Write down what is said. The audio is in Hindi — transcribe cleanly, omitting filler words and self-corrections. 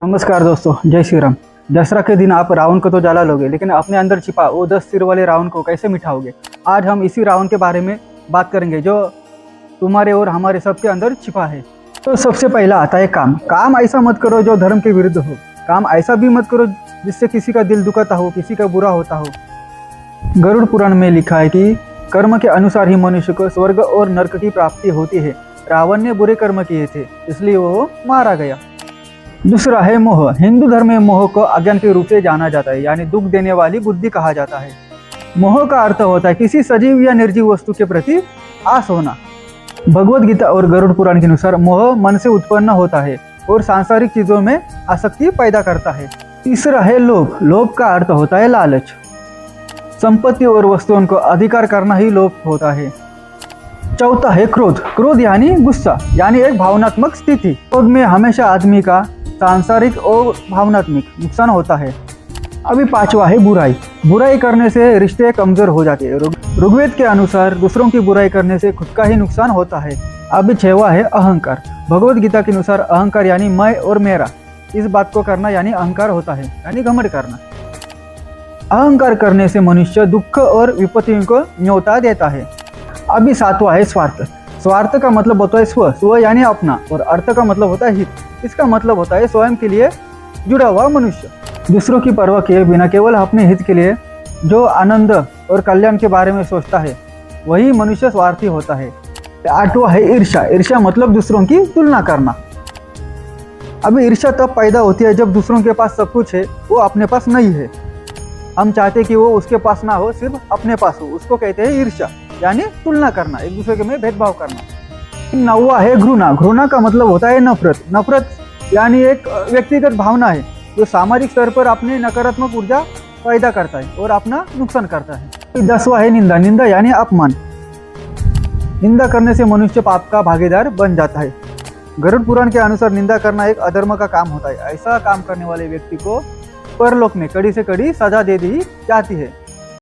नमस्कार दोस्तों, जय श्री राम। दशहरा के दिन आप रावण को तो जला लोगे, लेकिन अपने अंदर छिपा वो 10 सिर वाले रावण को कैसे मिटाओगे। आज हम इसी रावण के बारे में बात करेंगे जो तुम्हारे और हमारे सबके अंदर छिपा है। तो सबसे पहला आता है काम। काम ऐसा मत करो जो धर्म के विरुद्ध हो। काम ऐसा भी मत करो जिससे किसी का दिल दुखाता हो, किसी का बुरा होता हो। गरुड़ पुराण में लिखा है कि कर्म के अनुसार ही मनुष्य को स्वर्ग और नरक की प्राप्ति होती है। रावण ने बुरे कर्म किए थे, इसलिए वो मारा गया। दूसरा है मोह। हिंदू धर्म में मोह को अज्ञान के रूप से जाना जाता है, यानी दुख देने वाली बुद्धि कहा जाता है। मोह का अर्थ होता है किसी सजीव या निर्जीव वस्तु के प्रति आस होना। भगवत गीता और गरुड़ पुराण के अनुसार मोह मन से उत्पन्न होता है और सांसारिक चीजों में आसक्ति पैदा करता है। तीसरा है लोभ। लोभ का अर्थ होता है लालच। संपत्ति और वस्तुओं को अधिकार करना ही लोभ होता है। चौथा है क्रोध। क्रोध यानी गुस्सा, यानी एक भावनात्मक स्थिति। क्रोध में हमेशा आदमी का सांसारिक और भावनात्मक नुकसान होता है। अभी पांचवा है बुराई। बुराई करने से रिश्ते कमजोर हो जाते हैं। ऋग्वेद के अनुसार दूसरों की बुराई करने से खुद का ही नुकसान होता है। अभी छठवां है अहंकार। भगवत गीता के अनुसार अहंकार यानी मैं और मेरा, इस बात को करना यानी अहंकार होता है, यानी घमंड करना। अहंकार करने से मनुष्य दुख और विपत्तियों को न्योता देता है। अभी सातवां है स्वार्थ। स्वार्थ का मतलब होता है स्व। स्व यानी अपना, और अर्थ का मतलब होता है हित। इसका मतलब होता है स्वयं के लिए जुड़ा हुआ मनुष्य। दूसरों की परवाह किए बिना केवल अपने हित के लिए जो आनंद और कल्याण के बारे में सोचता है, वही मनुष्य स्वार्थी होता है। आठवां है ईर्ष्या। ईर्ष्या मतलब दूसरों की तुलना करना। अभी ईर्ष्या तब पैदा होती है जब दूसरों के पास सब कुछ है, वो अपने पास नहीं है। हम चाहते कि वो उसके पास ना हो, सिर्फ अपने पास हो। उसको कहते हैं ईर्ष्या, यानी तुलना करना, एक दूसरे के में भेदभाव करना। नौवां है घृणा। घृणा का मतलब होता है नफरत। नफरत यानी एक व्यक्तिगत भावना है जो सामाजिक स्तर पर अपनी नकारात्मक ऊर्जा पैदा करता है और अपना नुकसान करता है। 10वां है निंदा। निंदा यानी अपमान। निंदा करने से मनुष्य पाप का भागीदार बन जाता है। गरुड़ पुराण के अनुसार निंदा करना एक अधर्म का काम होता है। ऐसा काम करने वाले व्यक्ति को परलोक में कड़ी से कड़ी सजा दे दी जाती है।